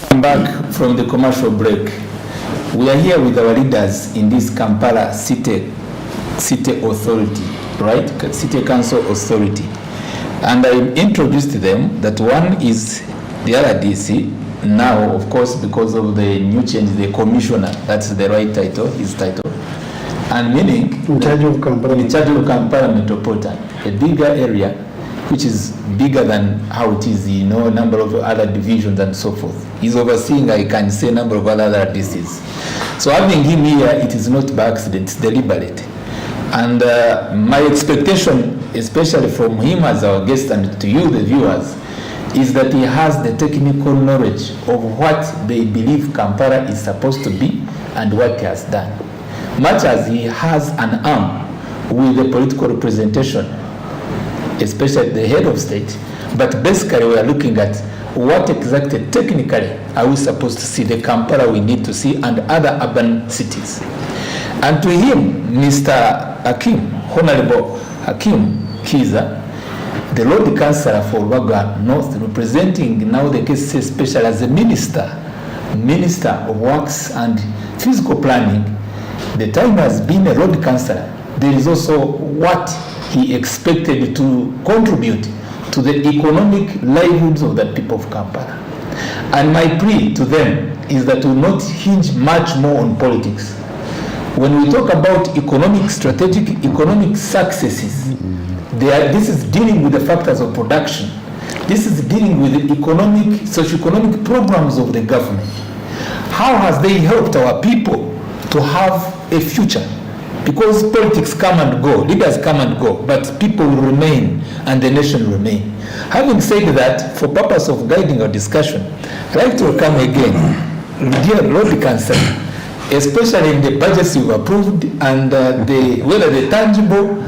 Come back from the commercial break. We are here with our leaders in this Kampala City Authority, right? City Council Authority. And I introduced them that one is the RDC. Now, of course, because of the new change, the commissioner, that's the right title, his title. And meaning, in charge of Kampala Metropolitan, a bigger area, which is bigger than how it is, number of other divisions and so forth. He's overseeing, I can say, number of other DCs. So having him here, it is not by accident, it's deliberate. And my expectation, especially from him as our guest and to you, the viewers, is that he has the technical knowledge of what they believe Kampala is supposed to be and what he has done. Much as he has an arm with the political representation, especially the head of state, but basically we are looking at what exactly technically are we supposed to see the Kampala we need to see and other urban cities. And to him, Mr. Hakim, Honorable Hakim Kiza, the Lord Councillor for Baga North, representing now the KCCA special as a Minister of Works and Physical Planning, the time has been a Lord Councillor. There is also what he expected to contribute to the economic livelihoods of the people of Kampala. And my plea to them is that we will not hinge much more on politics. When we talk about strategic economic successes, this is dealing with the factors of production. This is dealing with the socio-economic programs of the government. How has they helped our people to have a future? Because politics come and go, leaders come and go, but people will remain and the nation will remain. Having said that, for purpose of guiding our discussion, I'd like to welcome again, dear Lord Councillor, especially in the budgets you've approved and whether the tangible,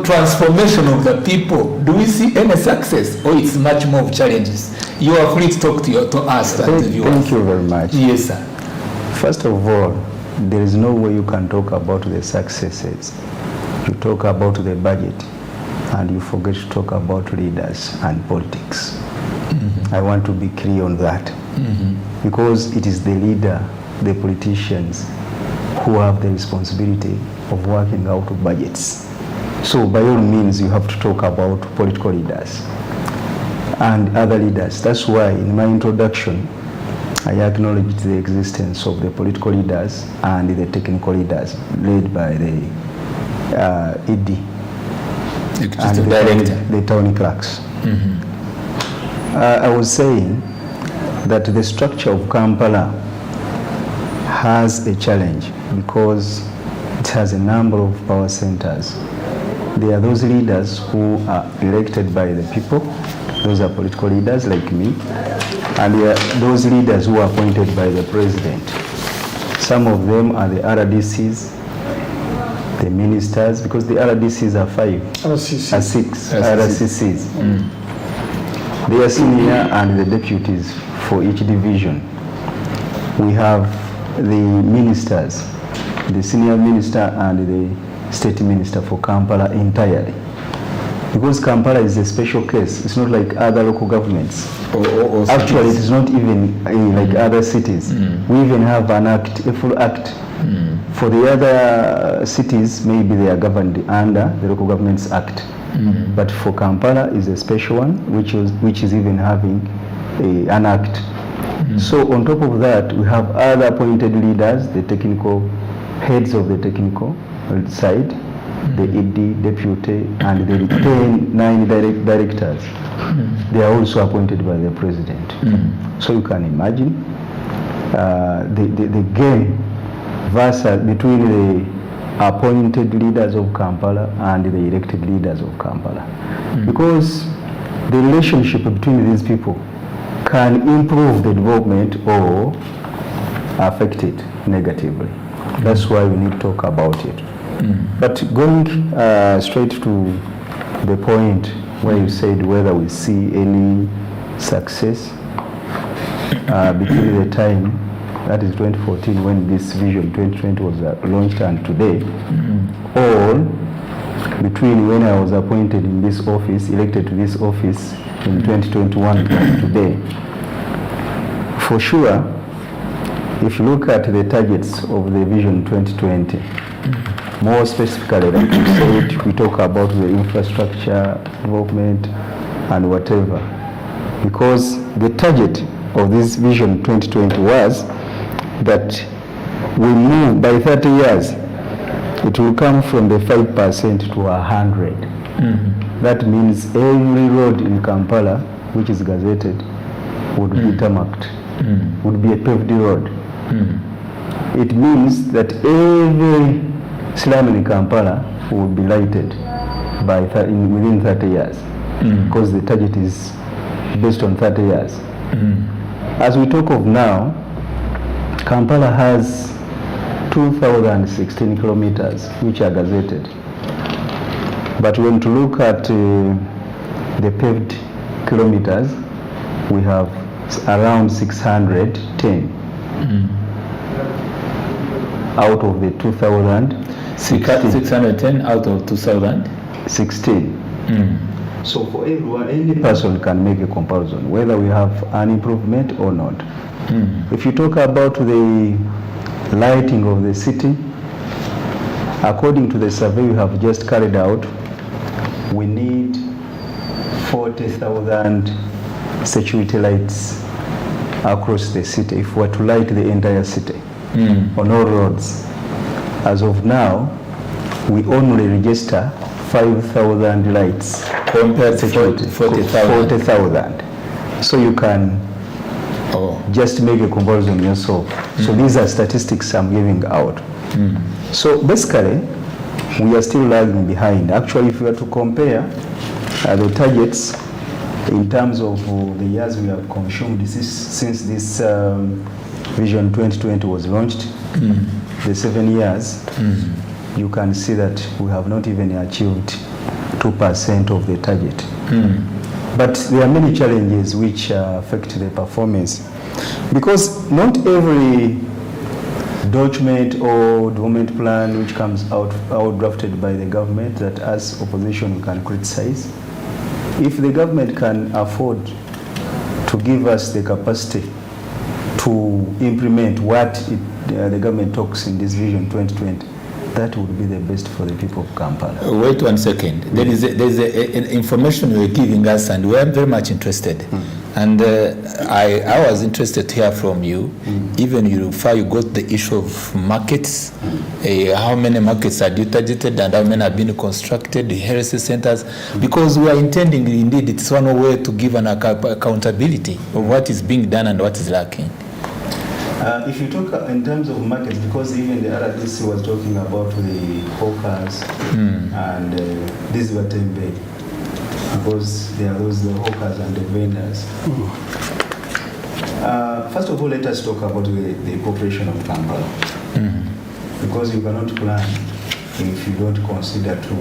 transformation of the people. Do we see any success or it's much more of challenges? You are free to talk to us. Thank you very much. Yes, sir. First of all, there is no way you can talk about the successes. You talk about the budget and you forget to talk about leaders and politics. Mm-hmm. I want to be clear on that. Mm-hmm. Because it is the leader, the politicians who have the responsibility of working out budgets. So by all means you have to talk about political leaders and other leaders. That's why in my introduction I acknowledged the existence of the political leaders and the technical leaders led by the ED and the town clerks. Mm-hmm. I was saying that the structure of Kampala has a challenge because it has a number of power centers. There are those leaders who are elected by the people. Those are political leaders like me. And there are those leaders who are appointed by the president. Some of them are the RDCs, the ministers, because the RDCs are six RCCs. Mm. They are senior and the deputies for each division. We have the ministers, the senior minister and the state minister for Kampala entirely. Because Kampala is a special case, it's not like other local governments. Actually, it is not even like other cities. Mm. We even have an act, a full act. Mm. For the other cities, maybe they are governed under the Local Governments Act. Mm. But for Kampala is a special one, which is even having an act. Mm. So on top of that, we have other appointed leaders, the technical heads of the technical side, the ED, deputy, and the 9 directors. Mm. They are also appointed by the president. Mm. So you can imagine the game between the appointed leaders of Kampala and the elected leaders of Kampala. Mm. Because the relationship between these people can improve the development or affect it negatively. Mm. That's why we need to talk about it. Mm. But going straight to the point where you said whether we see any success between the time, that is 2014 when this Vision 2020 was launched and today, or between when I was appointed in this office, elected to this office in 2021 and today. For for sure, if you look at the targets of the Vision 2020, more specifically, like you said, we talk about the infrastructure development and whatever, because the target of this Vision 2020 was that we move by 30 years, it will come from the 5% to 100. That means every road in Kampala, which is gazetted, would be tarmacked, would be a paved road. It means that every slum in Kampala will be lighted by within 30 years, because the target is based on 30 years. As we talk of now, Kampala has 2,016 kilometers which are gazetted. But when to look at the paved kilometers, we have around 610 out of the 610 out of 2016. So for everyone, any person can make a comparison, whether we have an improvement or not. If you talk about the lighting of the city, according to the survey we have just carried out, we need 40,000 security lights across the city if we were to light the entire city on all roads. As of now, we only register 5,000 lights compared to 40,000. So you can just make a comparison yourself. So these are statistics I'm giving out. So basically, we are still lagging behind. Actually, if we were to compare the targets in terms of the years we have consumed since this Vision 2020 was launched, the 7 years, you can see that we have not even achieved 2% of the target. But there are many challenges which affect the performance, because not every document or development plan which comes out drafted by the government that as opposition we can criticize, if the government can afford to give us the capacity to implement what the government talks in this Vision 2020, that would be the best for the people of Kampala. Wait 1 second. There is an information you are giving us, and we are very much interested. And I was interested to hear from you. Even you got the issue of markets. How many markets are you targeted, and how many have been constructed? The health centers, because we are intending, indeed, it's one way to give an accountability of what is being done and what is lacking. If you talk in terms of markets, because even the RDC was talking about the hawkers and these were tembe, because there are those the hawkers and the vendors. First of all, let us talk about the population of Kampala, because you cannot plan if you don't consider to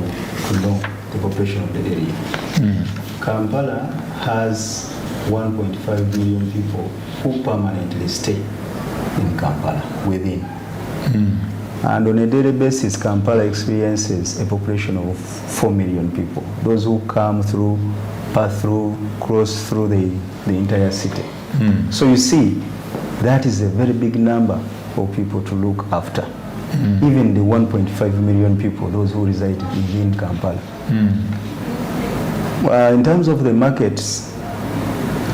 know the population of the area. Kampala has 1.5 million people who permanently stay in Kampala within. And on a daily basis, Kampala experiences a population of 4 million people. Those who come through, pass through, cross through the entire city. So you see, that is a very big number of people to look after. Even the 1.5 million people, those who reside within Kampala. In terms of the markets,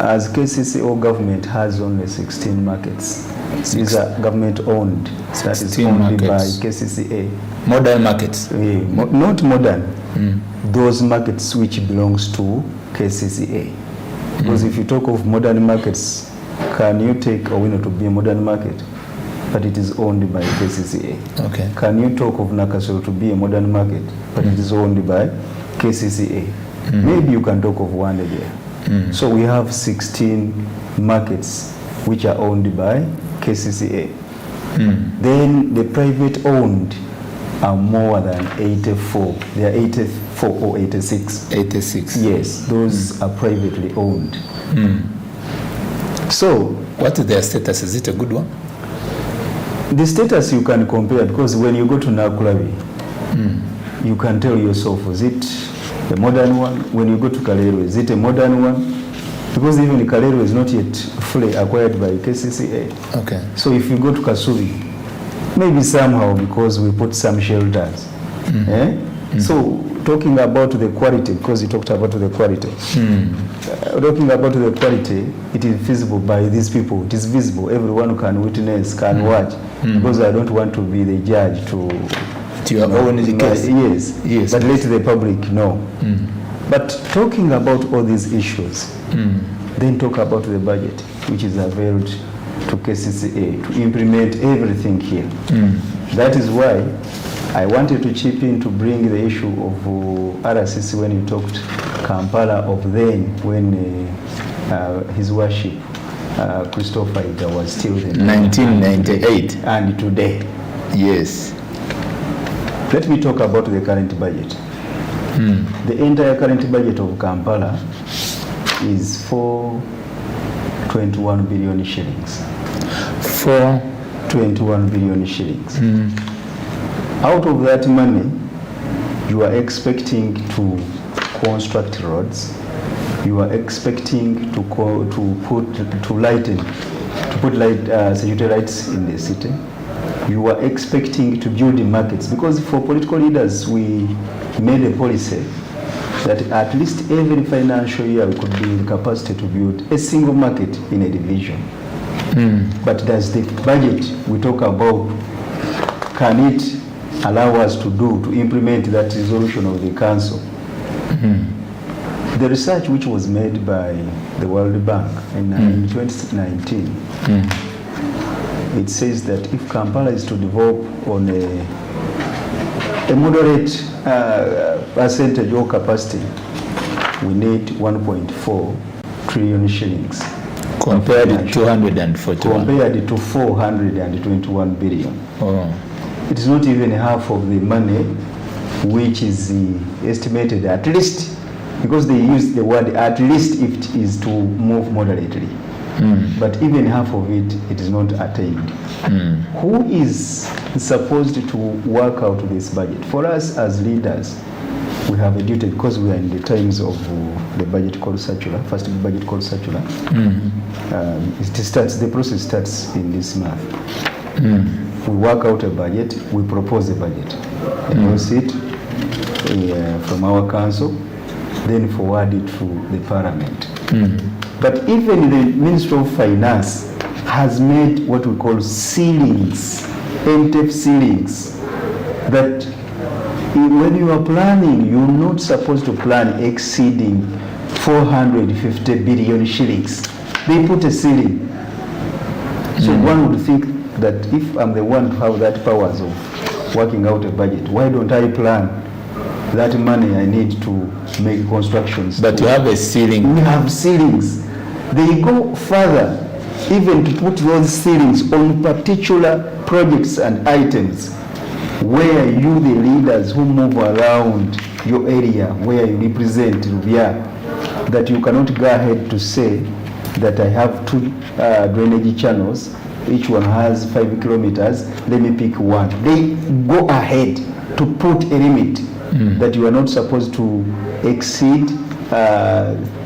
as KCCA government has only 16 markets. These are government owned. That is owned markets by KCCA. Modern markets? Not modern. Those markets which belongs to KCCA. Because if you talk of modern markets, can you take Owino to be a modern market? But it is owned by KCCA. Okay. Can you talk of Nakasero to be a modern market? But it is owned by KCCA. Maybe you can talk of one there. So we have 16 markets which are owned by KCCA. Then the private owned are more than 84. They are 84 or 86. 86. Yes, those are privately owned. So what is their status? Is it a good one? The status you can compare, because when you go to Nakulabi, you can tell yourself, is it a modern one? When you go to Kalero, is it a modern one? because even Kalero is not yet fully acquired by KCCA. Okay. So if you go to Kasubi, maybe somehow because we put some shelters. So talking about the quality, because you talked about the quality. Talking about the quality, it is feasible by these people. It is visible. Everyone can witness, can watch. Because I don't want to be the judge to your own case. Yes. But let the public know. But talking about all these issues, then talk about the budget, which is availed to KCCA to implement everything here. That is why I wanted to chip in to bring the issue of RCC when you talked Kampala of then, when His Worship Christopher Ida was still there. 1998. And today. Yes. Let me talk about the current budget. The entire current budget of Kampala is 421 billion shillings. 421 billion shillings. Out of that money, you are expecting to construct roads. You are expecting to put security lights in the city. You are expecting to build markets, because for political leaders, we made a policy that at least every financial year we could be in capacity to build a single market in a division. But does the budget we talk about, can it allow us to implement that resolution of the council? The research which was made by the World Bank in 2019, it says that if Kampala is to develop on a moderate percentage or capacity, we need 1.4 trillion shillings. Compared to 241. Compared to 421 billion. It is not even half of the money which is estimated, at least, because they use the word at least, if it is to move moderately. But even half of it, it is not attained. Who is supposed to work out this budget? For us as leaders, we have a duty, because we are in the times of the budget called circular, first budget called circular. The process starts in this month. We work out a budget, we propose a budget, endorse it from our council, then forward it to the parliament. But even the Ministry of Finance has made what we call ceilings, MTF ceilings, that when you are planning, you're not supposed to plan exceeding 450 billion shillings. They put a ceiling. So one would think that if I'm the one to have that powers of working out a budget, why don't I plan that money I need to make constructions? But you have a ceiling. We have ceilings. They go further, even to put those ceilings on particular projects and items where you, the leaders who move around your area, where you represent Rubia, that you cannot go ahead to say that I have 2 drainage channels, each one has 5 kilometers, let me pick one. They go ahead to put a limit that you are not supposed to exceed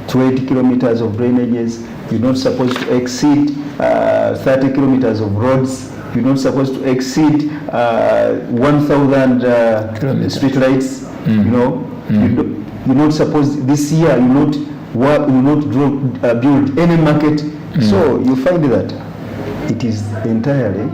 20 kilometers of drainages, you're not supposed to exceed 30 kilometers of roads, you're not supposed to exceed 1,000 street lights, you know, you're not supposed, this year you're not build any market. So you find that it is entirely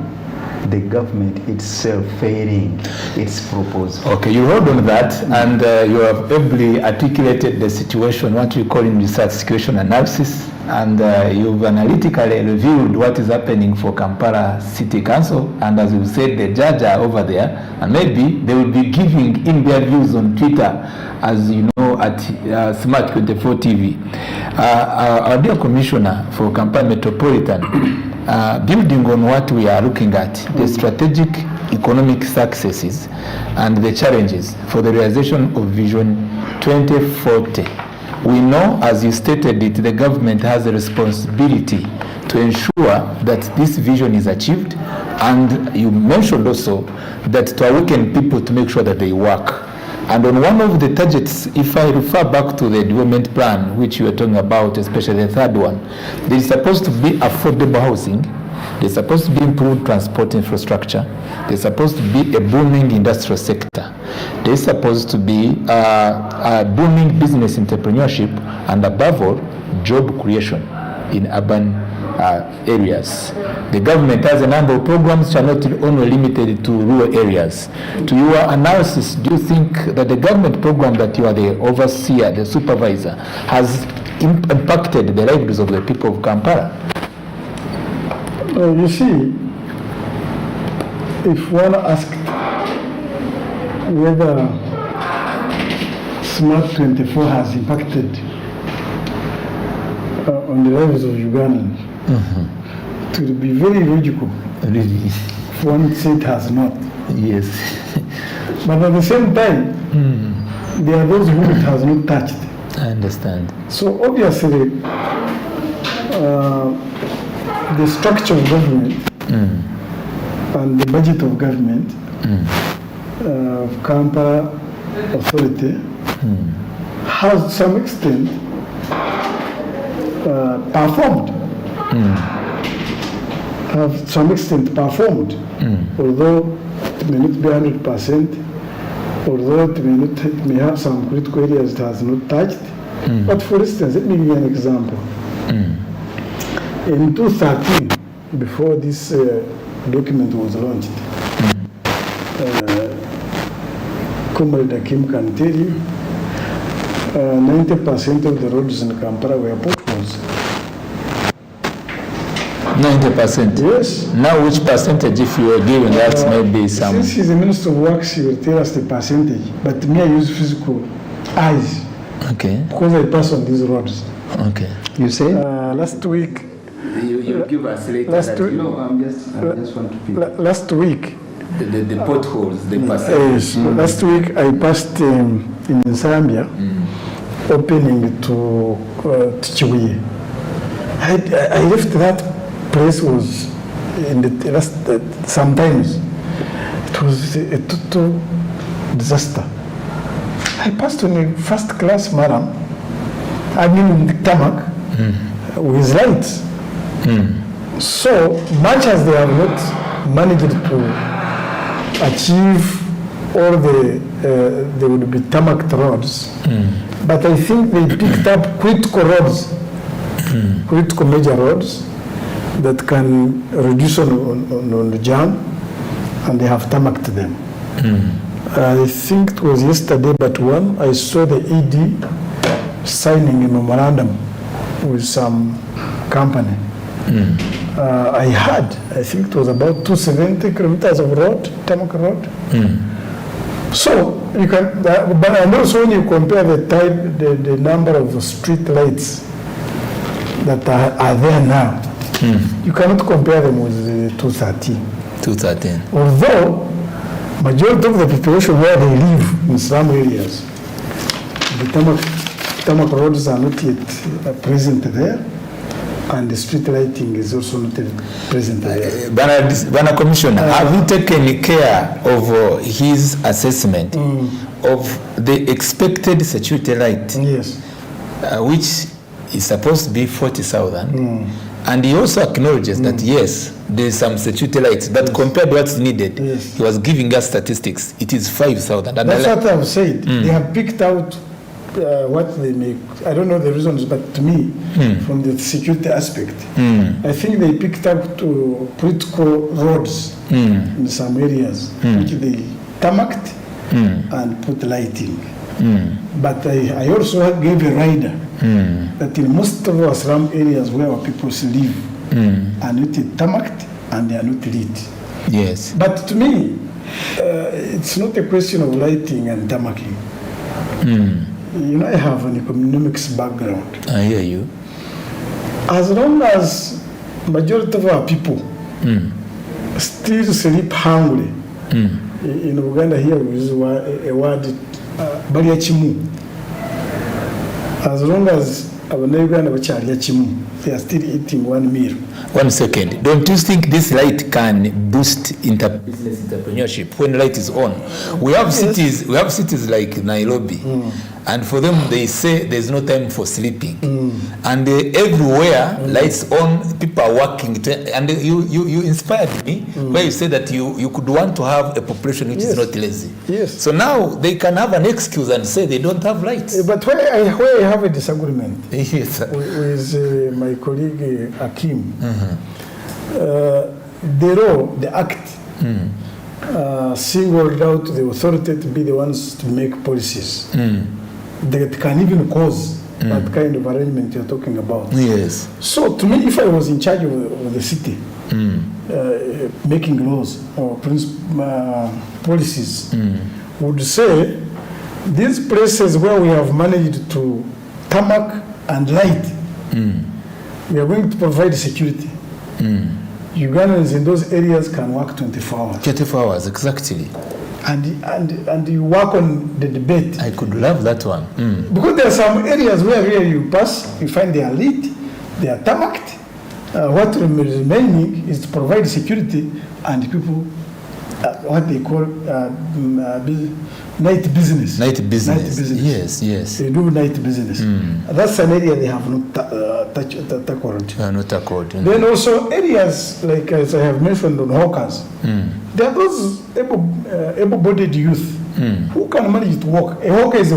the government itself failing its proposal. Okay, you hold on that, and you have ably articulated the situation, what we call in research situation analysis, and you've analytically reviewed what is happening for Kampala City Council, and as you said, the judge are over there, and maybe they will be giving in their views on Twitter, as you know, at Smart 24 TV. Our dear Commissioner for Kampala Metropolitan, building on what we are looking at, the strategic economic successes and the challenges for the realization of Vision 2040. We know, as you stated it, the government has a responsibility to ensure that this vision is achieved, and you mentioned also that to awaken people to make sure that they work. And on one of the targets, if I refer back to the development plan, which you were talking about, especially the third one, there is supposed to be affordable housing, there's supposed to be improved transport infrastructure, there's supposed to be a booming industrial sector, there's supposed to be a booming business entrepreneurship, and above all, job creation in urban areas. The government has a number of programs which are not only limited to rural areas. To your analysis, do you think that the government program that you are the overseer, the supervisor, has impacted the livelihoods of the people of Kampala? You see, if one asked whether Smart 24 has impacted on the lives of Ugandans, it would be very logical. Really? If one said it has not. Yes. But at the same time, there are those who it has not touched. I understand. So obviously, the structure of government and the budget of government, Kampala Authority, has to some extent performed. Have to some extent performed, although it may not be 100%, although it may have some critical areas it has not touched. But for instance, let me give you an example. In 2013, before this document was launched, Comrade Akim can tell you, 90% of the roads in Kampala were potholes. 90%? Yes. Now which percentage, if you were given that, maybe some... Since he's the Minister of Works, he will tell us the percentage, but me, I use physical eyes. Okay. Because I pass on these roads. Okay. You say? Last week... You give us later last that, week, I just want to pick. Last week... The potholes, the percentage. Last week, I passed in Zambia, opening to Chichibuye. I left that place was in the last sometimes it was a total disaster. I passed on a first class madam, I mean the tarmac, with lights. So much as they have not managed to achieve all they would be tarmac roads, but I think they picked up critical roads, critical major roads that can reduce on the jam, and they have tarmacked them. I think it was yesterday, but one, I saw the ED signing a memorandum with some company. I think it was about 270 kilometers of road, tarmac road. So you can, but and also when you compare the number of street lights that are there now, you cannot compare them with the 213. 213. Although majority of the population where they live in some areas, the tarmac roads are not yet present there, and the street lighting is also not present there. Bana Commissioner, have you taken care of his assessment of the expected security light? Yes. Which is supposed to be 40,000. And he also acknowledges that yes, there's some security lights, but compared to what's needed, he was giving us statistics. It is 5,000. That's what I've said. They have picked out what they make. I don't know the reasons, but to me, from the security aspect, I think they picked out critical roads in some areas, which they tarmacked and put lighting. But I also gave a rider that in most of our slum areas where our people live are not tarmacked and they are not lit. Yes. But to me, it's not a question of lighting and tarmacking. You know, I have an economics background. I hear you. As long as majority of our people still sleep hungry, in Uganda here we use a word, baliya chimu. As long as abana Uganda bacharya chimu, they are still eating one meal. 1 second. Don't you think this light can boost business entrepreneurship when light is on? We have cities. We have cities like Nairobi, and for them they say there's no time for sleeping, and everywhere lights on, people are working. And you inspired me where you said that you could want to have a population which is not lazy. Yes. So now they can have an excuse and say they don't have lights. But where I have a disagreement Yes. with my colleague Akim, the law, the act, singled out the authority to be the ones to make policies that can even cause that kind of arrangement you're talking about. Yes. So to me, if I was in charge of the city, making laws or policies, would say these places where we have managed to tarmac and light, we are going to provide security. Ugandans in those areas can work 24 hours. 24 hours, exactly. And you work on the debate. I could love that one. Because there are some areas where really you pass, you find they are lit, they are tarmacked. What remaining is to provide security and people, what they call night business. Night business. Yes. They do night business. That's an area they have not tackled. Not tackled. Then also areas like, as I have mentioned, on hawkers. There are those able-bodied youth who can manage to walk. A hawker is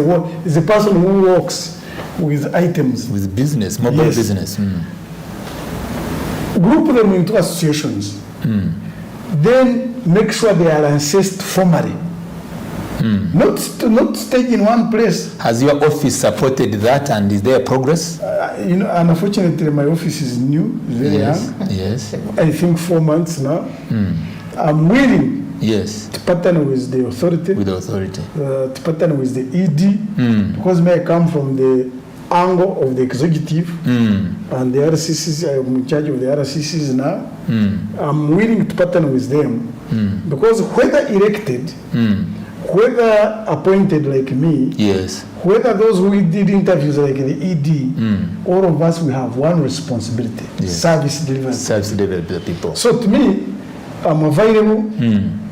a person who walks with items. With business, mobile business. Group them into associations. Then make sure they are assessed formally. Not staying in one place. Has your office supported that, and is there progress? Unfortunately, my office is new, very young. Yes. I think 4 months now. I'm willing to partner with the authority. To partner with the ED, because I come from the angle of the executive and the RCCs. I'm in charge of the RCCs now. I'm willing to partner with them because whether elected, whether appointed like me, whether those who did interviews like the ED, all of us, we have one responsibility: service delivery. Service delivery to the people. So to me, I'm available,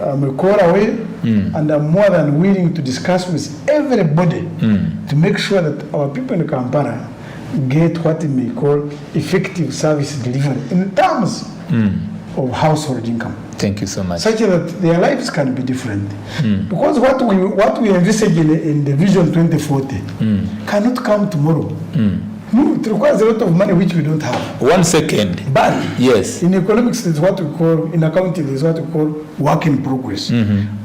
I'm a call away, and I'm more than willing to discuss with everybody to make sure that our people in Kampala get what we may call effective service delivery in terms of household income. Thank you so much. Such that their lives can be different. Because what we envisage in the Vision 2040 cannot come tomorrow. It requires a lot of money which we don't have. 1 second. But in economics, it's what we call, in accounting, is what we call work in progress.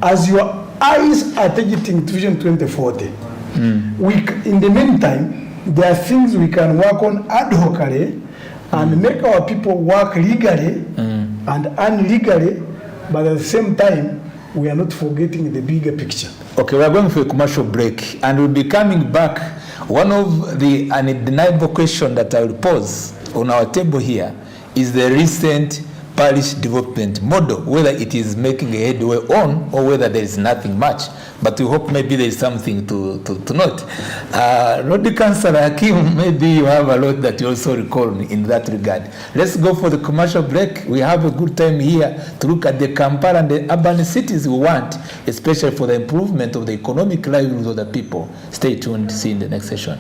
As your eyes are targeting Vision 2040, in the meantime, there are things we can work on ad hocly and make our people work legally and unlegally, but at the same time, we are not forgetting the bigger picture. Okay, we are going for a commercial break, and we'll be coming back. One of the undeniable questions that I will pose on our table here is the recent parish development model, whether it is making a headway on or whether there is nothing much. But we hope maybe there is something to note. Lord Councillor Hakim, maybe you have a lot that you also recall in that regard. Let's go for the commercial break. We have a good time here to look at the Kampala and the urban cities we want, especially for the improvement of the economic livelihoods of the people. Stay tuned. See you in the next session.